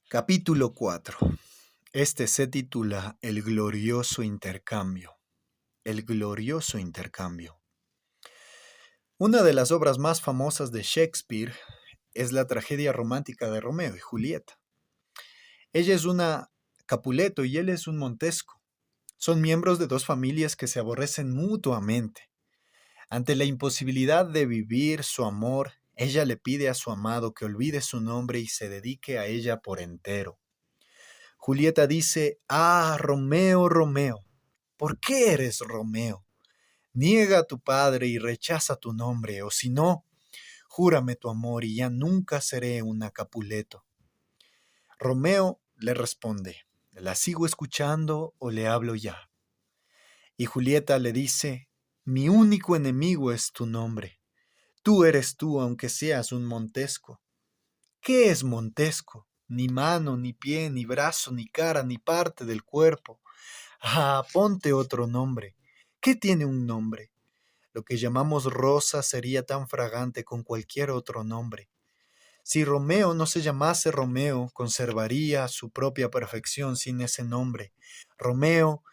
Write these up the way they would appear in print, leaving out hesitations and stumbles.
Capítulo 4. Este se titula El glorioso intercambio. El glorioso intercambio. Una de las obras más famosas de Shakespeare es la tragedia romántica de Romeo y Julieta. Ella es una Capuleto y él es un Montesco. Son miembros de dos familias que se aborrecen mutuamente. Ante la imposibilidad de vivir su amor, ella le pide a su amado que olvide su nombre y se dedique a ella por entero. Julieta dice: «Ah, Romeo, Romeo, ¿por qué eres Romeo? Niega a tu padre y rechaza tu nombre, o si no, júrame tu amor y ya nunca seré una Capuleto». Romeo le responde: «¿La sigo escuchando o le hablo ya?». Y Julieta le dice: «Mi único enemigo es tu nombre. Tú eres tú aunque seas un Montesco». ¿Qué es Montesco? Ni mano, ni pie, ni brazo, ni cara, ni parte del cuerpo. Ah, ponte otro nombre. ¿Qué tiene un nombre? Lo que llamamos rosa sería tan fragante con cualquier otro nombre. Si Romeo no se llamase Romeo, conservaría su propia perfección sin ese nombre. Romeo,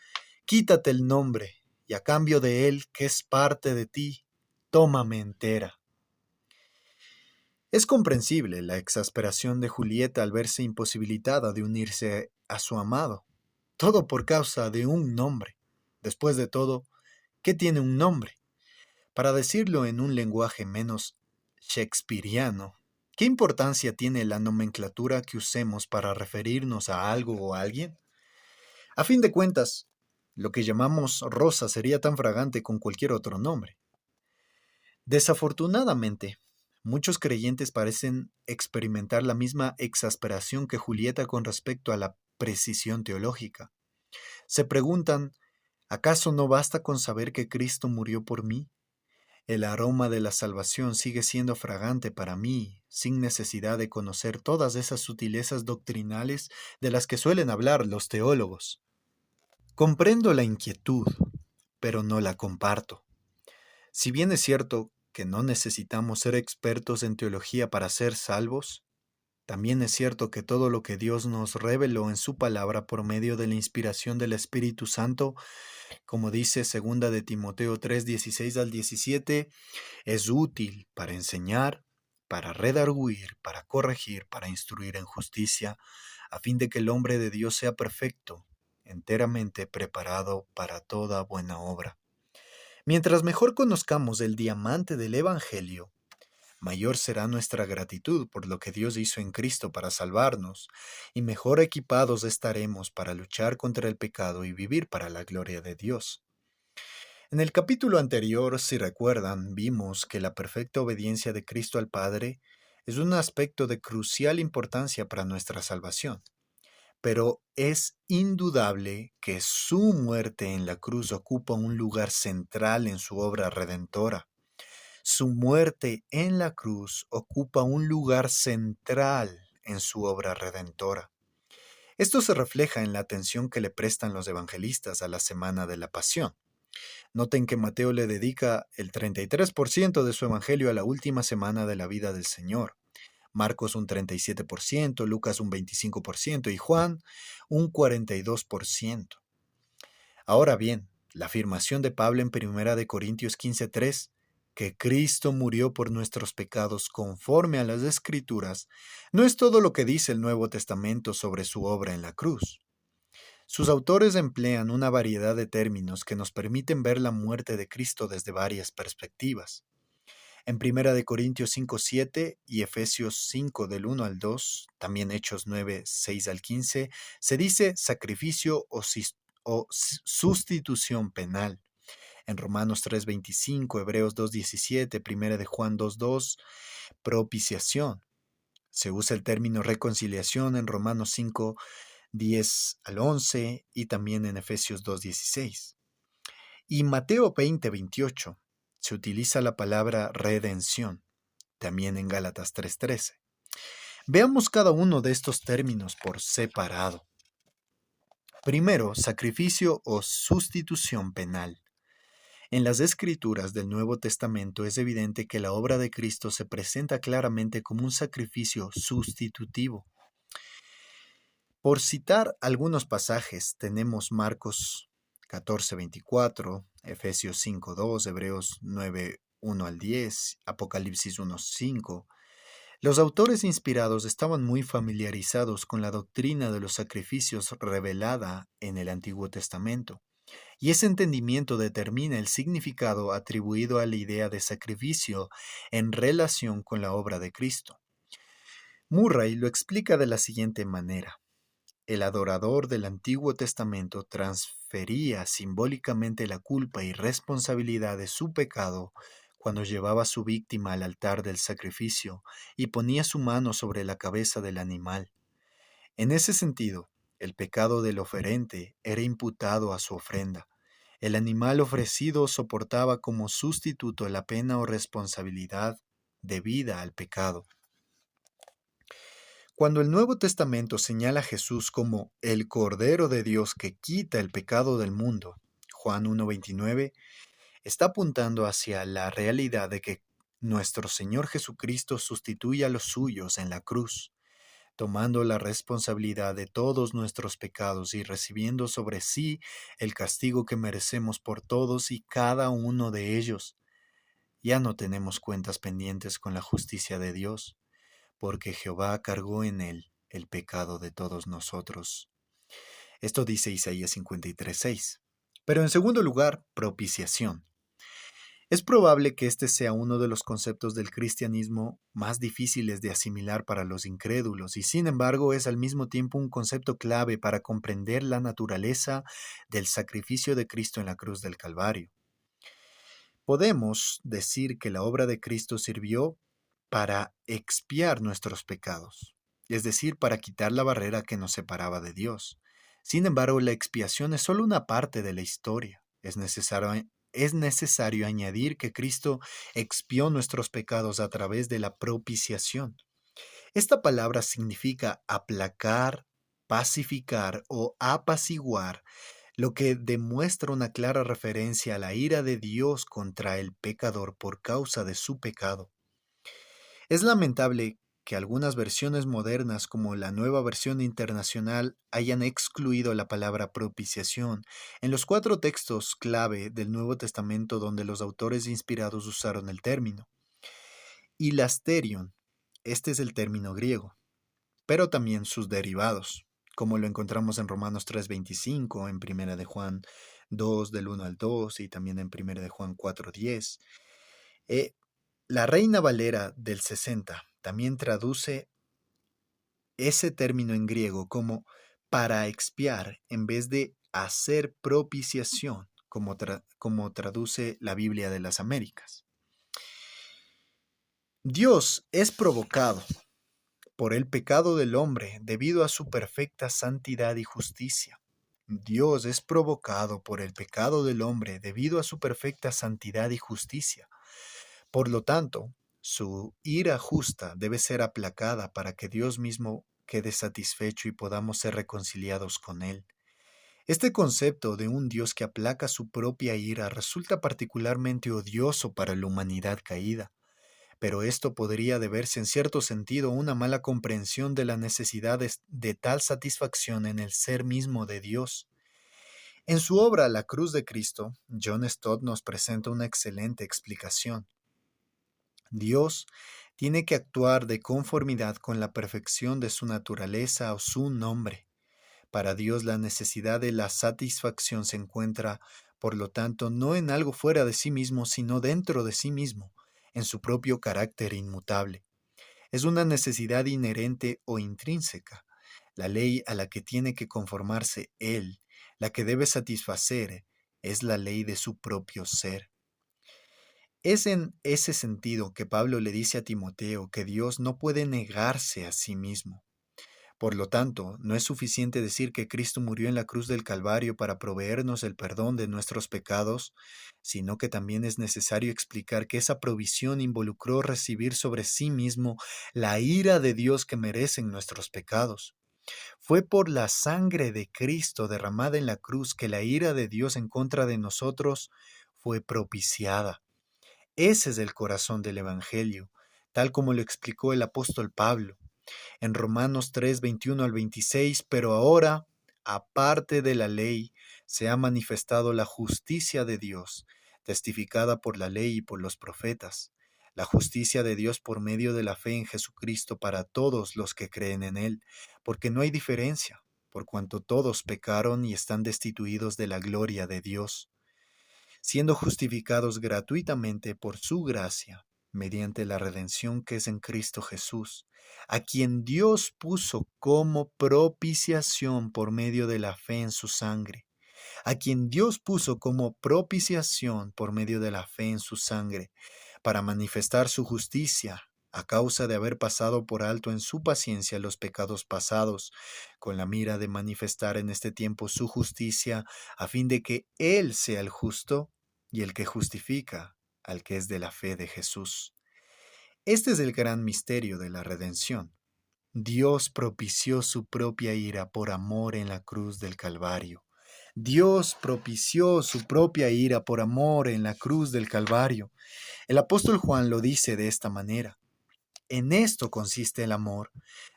quítate el nombre, y a cambio de él, que es parte de ti, tómame entera. Es comprensible la exasperación de Julieta al verse imposibilitada de unirse a su amado. Todo por causa de un nombre. Después de todo, ¿qué tiene un nombre? Para decirlo en un lenguaje menos shakespeariano, ¿qué importancia tiene la nomenclatura que usemos para referirnos a algo o a alguien? A fin de cuentas, lo que llamamos rosa sería tan fragante con cualquier otro nombre. Desafortunadamente, muchos creyentes parecen experimentar la misma exasperación que Julieta con respecto a la precisión teológica. Se preguntan: ¿acaso no basta con saber que Cristo murió por mí? El aroma de la salvación sigue siendo fragante para mí, sin necesidad de conocer todas esas sutilezas doctrinales de las que suelen hablar los teólogos. Comprendo la inquietud, pero no la comparto. Si bien es cierto que no necesitamos ser expertos en teología para ser salvos, también es cierto que todo lo que Dios nos reveló en su palabra por medio de la inspiración del Espíritu Santo, como dice 2 de Timoteo 3, 16 al 17, es útil para enseñar, para redarguir, para corregir, para instruir en justicia, a fin de que el hombre de Dios sea perfecto, enteramente preparado para toda buena obra. Mientras mejor conozcamos el diamante del Evangelio, mayor será nuestra gratitud por lo que Dios hizo en Cristo para salvarnos, y mejor equipados estaremos para luchar contra el pecado y vivir para la gloria de Dios. En el capítulo anterior, si recuerdan, vimos que la perfecta obediencia de Cristo al Padre es un aspecto de crucial importancia para nuestra salvación. Pero es indudable que su muerte en la cruz ocupa un lugar central en su obra redentora. Su muerte en la cruz ocupa un lugar central en su obra redentora. Esto se refleja en la atención que le prestan los evangelistas a la semana de la Pasión. Noten que Mateo le dedica el 33% de su evangelio a la última semana de la vida del Señor. Marcos un 37%, Lucas un 25% y Juan un 42%. Ahora bien, la afirmación de Pablo en 1 de Corintios 15:3, que Cristo murió por nuestros pecados conforme a las Escrituras, no es todo lo que dice el Nuevo Testamento sobre su obra en la cruz. Sus autores emplean una variedad de términos que nos permiten ver la muerte de Cristo desde varias perspectivas. En 1 de Corintios 5:7 y Efesios 5 del 1 al 2, también Hechos 9, 6 al 15, se dice sacrificio o sustitución penal. En Romanos 3:25, Hebreos 2:17, 1 de Juan 2:2, propiciación. Se usa el término reconciliación en Romanos 5, 10 al 11 y también en Efesios 2:16. Y Mateo 20:28 se utiliza la palabra redención, también en Gálatas 3:13. Veamos cada uno de estos términos por separado. Primero, sacrificio o sustitución penal. En las Escrituras del Nuevo Testamento es evidente que la obra de Cristo se presenta claramente como un sacrificio sustitutivo. Por citar algunos pasajes, tenemos Marcos 14:24, Efesios 5:2, Hebreos 9:1 al 10, Apocalipsis 1:5. Los autores inspirados estaban muy familiarizados con la doctrina de los sacrificios revelada en el Antiguo Testamento, y ese entendimiento determina el significado atribuido a la idea de sacrificio en relación con la obra de Cristo. Murray lo explica de la siguiente manera. El adorador del Antiguo Testamento transfería simbólicamente la culpa y responsabilidad de su pecado cuando llevaba a su víctima al altar del sacrificio y ponía su mano sobre la cabeza del animal. En ese sentido, el pecado del oferente era imputado a su ofrenda. El animal ofrecido soportaba como sustituto la pena o responsabilidad debida al pecado. Cuando el Nuevo Testamento señala a Jesús como el Cordero de Dios que quita el pecado del mundo, Juan 1:29, está apuntando hacia la realidad de que nuestro Señor Jesucristo sustituye a los suyos en la cruz, tomando la responsabilidad de todos nuestros pecados y recibiendo sobre sí el castigo que merecemos por todos y cada uno de ellos. Ya no tenemos cuentas pendientes con la justicia de Dios, porque Jehová cargó en él el pecado de todos nosotros. Esto dice Isaías 53:6. Pero en segundo lugar, propiciación. Es probable que este sea uno de los conceptos del cristianismo más difíciles de asimilar para los incrédulos, y sin embargo es al mismo tiempo un concepto clave para comprender la naturaleza del sacrificio de Cristo en la cruz del Calvario. Podemos decir que la obra de Cristo sirvió para expiar nuestros pecados, es decir, para quitar la barrera que nos separaba de Dios. Sin embargo, la expiación es solo una parte de la historia. Es necesario añadir que Cristo expió nuestros pecados a través de la propiciación. Esta palabra significa aplacar, pacificar o apaciguar, lo que demuestra una clara referencia a la ira de Dios contra el pecador por causa de su pecado. Es lamentable que algunas versiones modernas, como la Nueva Versión Internacional, hayan excluido la palabra propiciación en los 4 textos clave del Nuevo Testamento donde los autores inspirados usaron el término. Hilasterion, este es el término griego, pero también sus derivados, como lo encontramos en Romanos 3:25, en 1 de Juan 2 del 1 al 2 y también en 1 de Juan 4:10. La Reina Valera del 60 también traduce ese término en griego como para expiar en vez de hacer propiciación, como traduce la Biblia de las Américas. Dios es provocado por el pecado del hombre debido a su perfecta santidad y justicia. Dios es provocado por el pecado del hombre debido a su perfecta santidad y justicia. Por lo tanto, su ira justa debe ser aplacada para que Dios mismo quede satisfecho y podamos ser reconciliados con Él. Este concepto de un Dios que aplaca su propia ira resulta particularmente odioso para la humanidad caída, pero esto podría deberse en cierto sentido a una mala comprensión de la necesidad de tal satisfacción en el ser mismo de Dios. En su obra La cruz de Cristo, John Stott nos presenta una excelente explicación. Dios tiene que actuar de conformidad con la perfección de su naturaleza o su nombre. Para Dios la necesidad de la satisfacción se encuentra, por lo tanto, no en algo fuera de sí mismo, sino dentro de sí mismo, en su propio carácter inmutable. Es una necesidad inherente o intrínseca, la ley a la que tiene que conformarse Él, la que debe satisfacer, es la ley de su propio ser. Es en ese sentido que Pablo le dice a Timoteo que Dios no puede negarse a sí mismo. Por lo tanto, no es suficiente decir que Cristo murió en la cruz del Calvario para proveernos el perdón de nuestros pecados, sino que también es necesario explicar que esa provisión involucró recibir sobre sí mismo la ira de Dios que merecen nuestros pecados. Fue por la sangre de Cristo derramada en la cruz que la ira de Dios en contra de nosotros fue propiciada. Ese es el corazón del Evangelio, tal como lo explicó el apóstol Pablo. En Romanos 3, 21 al 26, pero ahora, aparte de la ley, se ha manifestado la justicia de Dios, testificada por la ley y por los profetas, la justicia de Dios por medio de la fe en Jesucristo para todos los que creen en Él, porque no hay diferencia, por cuanto todos pecaron y están destituidos de la gloria de Dios, siendo justificados gratuitamente por su gracia, mediante la redención que es en Cristo Jesús, a quien Dios puso como propiciación por medio de la fe en su sangre, a quien Dios puso como propiciación por medio de la fe en su sangre, para manifestar su justicia, a causa de haber pasado por alto en su paciencia los pecados pasados, con la mira de manifestar en este tiempo su justicia, a fin de que Él sea el justo y el que justifica al que es de la fe de Jesús. Este es el gran misterio de la redención. Dios propició su propia ira por amor en la cruz del Calvario. Dios propició su propia ira por amor en la cruz del Calvario. El apóstol Juan lo dice de esta manera: en esto consiste el amor,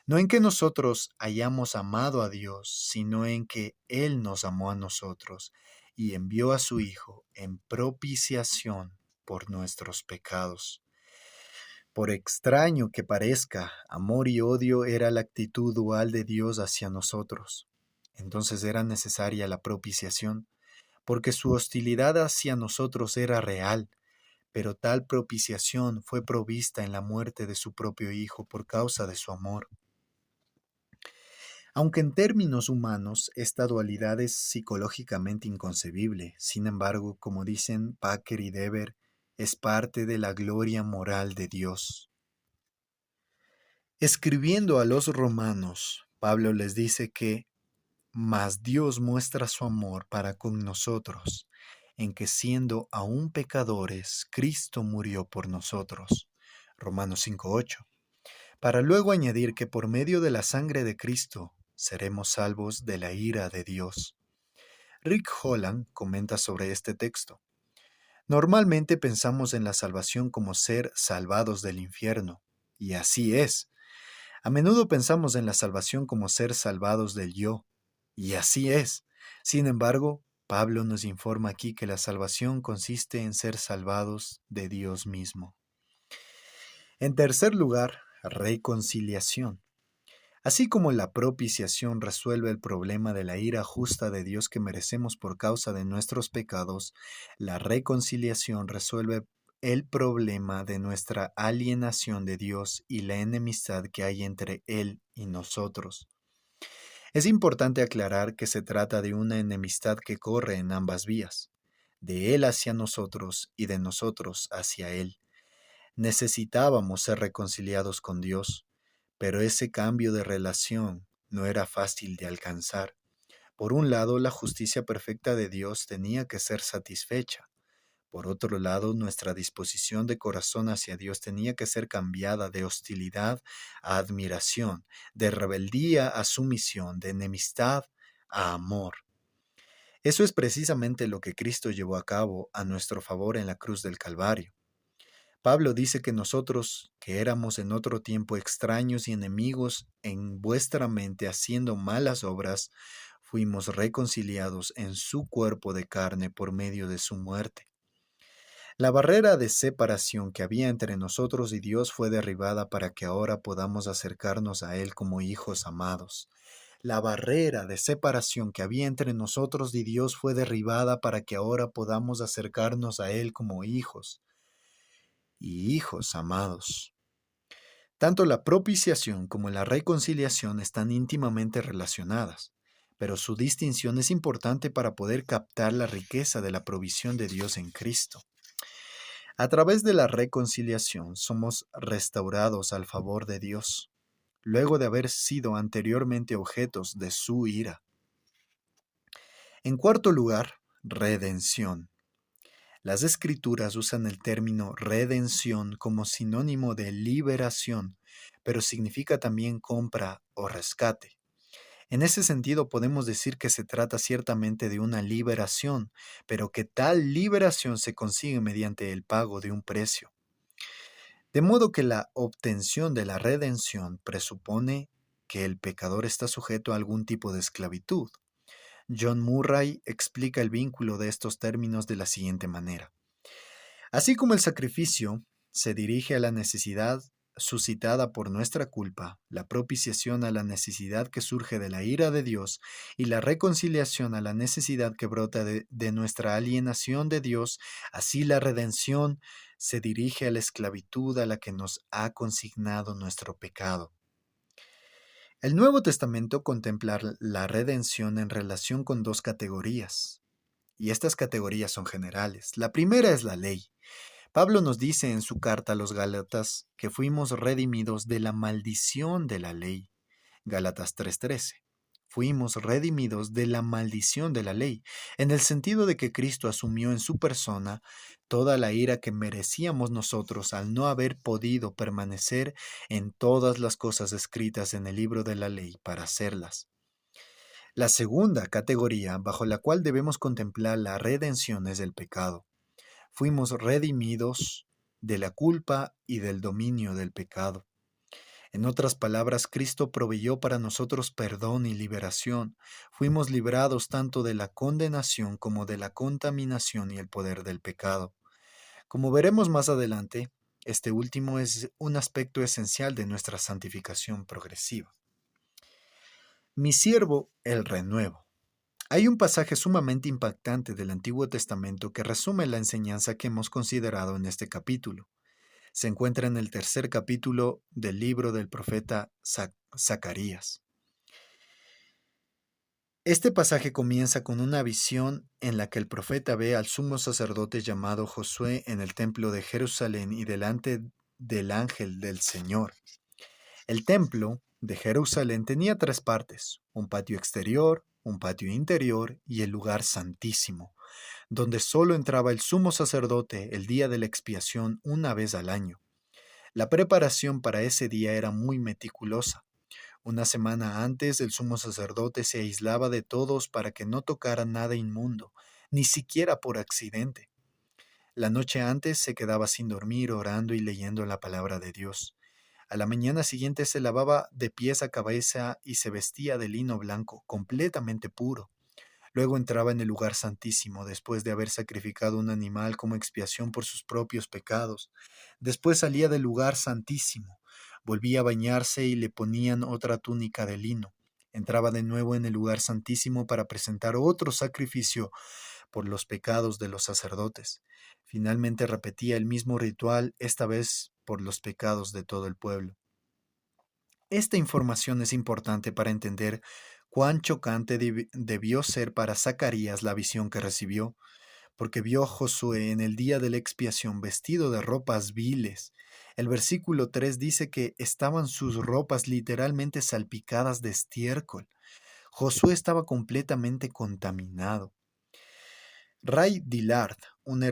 no en que nosotros hayamos amado a Dios, sino en que Él nos amó a nosotros y envió a su Hijo en propiciación por nuestros pecados. Por extraño que parezca, amor y odio era la actitud dual de Dios hacia nosotros. Entonces era necesaria la propiciación, porque su hostilidad hacia nosotros era real, pero tal propiciación fue provista en la muerte de su propio Hijo por causa de su amor. Aunque en términos humanos esta dualidad es psicológicamente inconcebible, sin embargo, como dicen Packer y Dever, es parte de la gloria moral de Dios. Escribiendo a los romanos, Pablo les dice que mas Dios muestra su amor para con nosotros, en que siendo aún pecadores, Cristo murió por nosotros. Romanos 5:8. Para luego añadir que por medio de la sangre de Cristo seremos salvos de la ira de Dios. Rick Holland comenta sobre este texto. Normalmente pensamos en la salvación como ser salvados del infierno, y así es. A menudo pensamos en la salvación como ser salvados del yo, y así es. Sin embargo, Pablo nos informa aquí que la salvación consiste en ser salvados de Dios mismo. En tercer lugar, reconciliación. Así como la propiciación resuelve el problema de la ira justa de Dios que merecemos por causa de nuestros pecados, la reconciliación resuelve el problema de nuestra alienación de Dios y la enemistad que hay entre Él y nosotros. Es importante aclarar que se trata de una enemistad que corre en ambas vías, de Él hacia nosotros y de nosotros hacia Él. Necesitábamos ser reconciliados con Dios, pero ese cambio de relación no era fácil de alcanzar. Por un lado, la justicia perfecta de Dios tenía que ser satisfecha. Por otro lado, nuestra disposición de corazón hacia Dios tenía que ser cambiada de hostilidad a admiración, de rebeldía a sumisión, de enemistad a amor. Eso es precisamente lo que Cristo llevó a cabo a nuestro favor en la cruz del Calvario. Pablo dice que nosotros, que éramos en otro tiempo extraños y enemigos en vuestra mente haciendo malas obras, fuimos reconciliados en su cuerpo de carne por medio de su muerte. La barrera de separación que había entre nosotros y Dios fue derribada para que ahora podamos acercarnos a Él como hijos amados. La barrera de separación que había entre nosotros y Dios fue derribada para que ahora podamos acercarnos a Él como hijos y hijos amados. Tanto la propiciación como la reconciliación están íntimamente relacionadas, pero su distinción es importante para poder captar la riqueza de la provisión de Dios en Cristo. A través de la reconciliación somos restaurados al favor de Dios, luego de haber sido anteriormente objetos de su ira. En cuarto lugar, redención. Las Escrituras usan el término redención como sinónimo de liberación, pero significa también compra o rescate. En ese sentido podemos decir que se trata ciertamente de una liberación, pero que tal liberación se consigue mediante el pago de un precio. De modo que la obtención de la redención presupone que el pecador está sujeto a algún tipo de esclavitud. John Murray explica el vínculo de estos términos de la siguiente manera. Así como el sacrificio se dirige a la necesidad suscitada por nuestra culpa, la propiciación a la necesidad que surge de la ira de Dios y la reconciliación a la necesidad que brota de nuestra alienación de Dios, así la redención se dirige a la esclavitud a la que nos ha consignado nuestro pecado. El Nuevo Testamento contempla la redención en relación con dos categorías, y estas categorías son generales. La primera es la ley. Pablo nos dice en su carta a los Gálatas que fuimos redimidos de la maldición de la ley. Gálatas 3:13. Fuimos redimidos de la maldición de la ley, en el sentido de que Cristo asumió en su persona toda la ira que merecíamos nosotros al no haber podido permanecer en todas las cosas escritas en el libro de la ley para hacerlas. La segunda categoría bajo la cual debemos contemplar la redención es el pecado. Fuimos redimidos de la culpa y del dominio del pecado. En otras palabras, Cristo proveyó para nosotros perdón y liberación. Fuimos librados tanto de la condenación como de la contaminación y el poder del pecado. Como veremos más adelante, este último es un aspecto esencial de nuestra santificación progresiva. Mi siervo, el renuevo. Hay un pasaje sumamente impactante del Antiguo Testamento que resume la enseñanza que hemos considerado en este capítulo. Se encuentra en el tercer capítulo del libro del profeta Zacarías. Este pasaje comienza con una visión en la que el profeta ve al sumo sacerdote llamado Josué en el templo de Jerusalén y delante del ángel del Señor. El templo de Jerusalén tenía tres partes: un patio exterior, un patio interior y el lugar santísimo, donde solo entraba el sumo sacerdote el día de la expiación una vez al año. La preparación para ese día era muy meticulosa. Una semana antes el sumo sacerdote se aislaba de todos para que no tocara nada inmundo, ni siquiera por accidente. La noche antes se quedaba sin dormir orando y leyendo la palabra de Dios. A la mañana siguiente se lavaba de pies a cabeza y se vestía de lino blanco, completamente puro. Luego entraba en el lugar santísimo después de haber sacrificado un animal como expiación por sus propios pecados. Después salía del lugar santísimo, volvía a bañarse y le ponían otra túnica de lino. Entraba de nuevo en el lugar santísimo para presentar otro sacrificio por los pecados de los sacerdotes. Finalmente repetía el mismo ritual, esta vez por los pecados de todo el pueblo. Esta información es importante para entender cuán chocante debió ser para Zacarías la visión que recibió, porque vio a Josué en el día de la expiación vestido de ropas viles. El versículo 3 dice que estaban sus ropas literalmente salpicadas de estiércol. Josué estaba completamente contaminado. Ray Dillard, un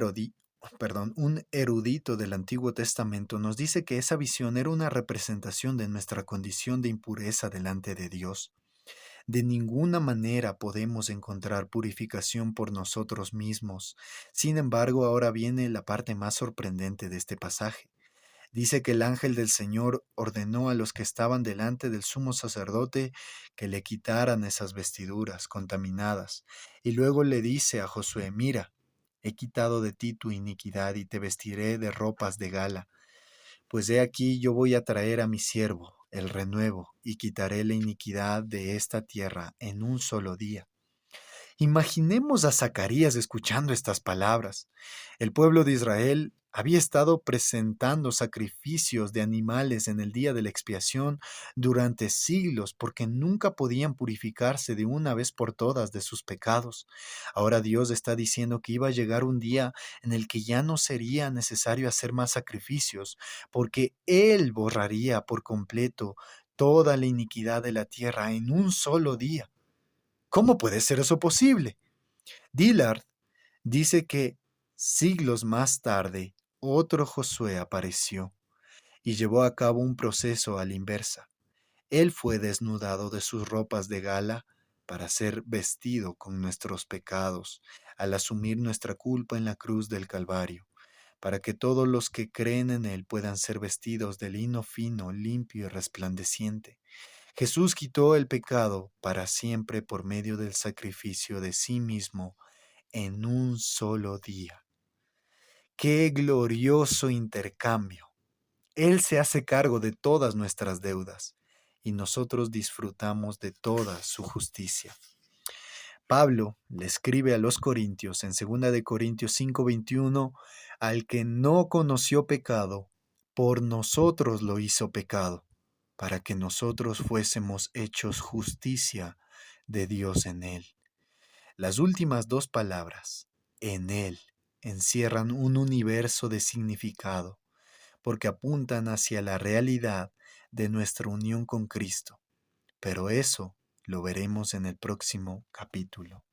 erudito del Antiguo Testamento, nos dice que esa visión era una representación de nuestra condición de impureza delante de Dios. De ninguna manera podemos encontrar purificación por nosotros mismos. Sin embargo, ahora viene la parte más sorprendente de este pasaje. Dice que el ángel del Señor ordenó a los que estaban delante del sumo sacerdote que le quitaran esas vestiduras contaminadas. Y luego le dice a Josué: mira, he quitado de ti tu iniquidad y te vestiré de ropas de gala. Pues he aquí yo voy a traer a mi siervo, el renuevo, y quitaré la iniquidad de esta tierra en un solo día. Imaginemos a Zacarías escuchando estas palabras. El pueblo de Israel había estado presentando sacrificios de animales en el día de la expiación durante siglos porque nunca podían purificarse de una vez por todas de sus pecados. Ahora Dios está diciendo que iba a llegar un día en el que ya no sería necesario hacer más sacrificios porque Él borraría por completo toda la iniquidad de la tierra en un solo día. ¿Cómo puede ser eso posible? Dillard dice que siglos más tarde otro Josué apareció y llevó a cabo un proceso a la inversa. Él fue desnudado de sus ropas de gala para ser vestido con nuestros pecados al asumir nuestra culpa en la cruz del Calvario. para que todos los que creen en Él puedan ser vestidos de lino fino, limpio y resplandeciente. Jesús quitó el pecado para siempre por medio del sacrificio de sí mismo en un solo día. ¡Qué glorioso intercambio! Él se hace cargo de todas nuestras deudas y nosotros disfrutamos de toda su justicia. Pablo le escribe a los Corintios en 2 de Corintios 5:21, al que no conoció pecado, por nosotros lo hizo pecado, para que nosotros fuésemos hechos justicia de Dios en él. Las últimas dos palabras, en él, encierran un universo de significado, porque apuntan hacia la realidad de nuestra unión con Cristo. Pero eso lo veremos en el próximo capítulo.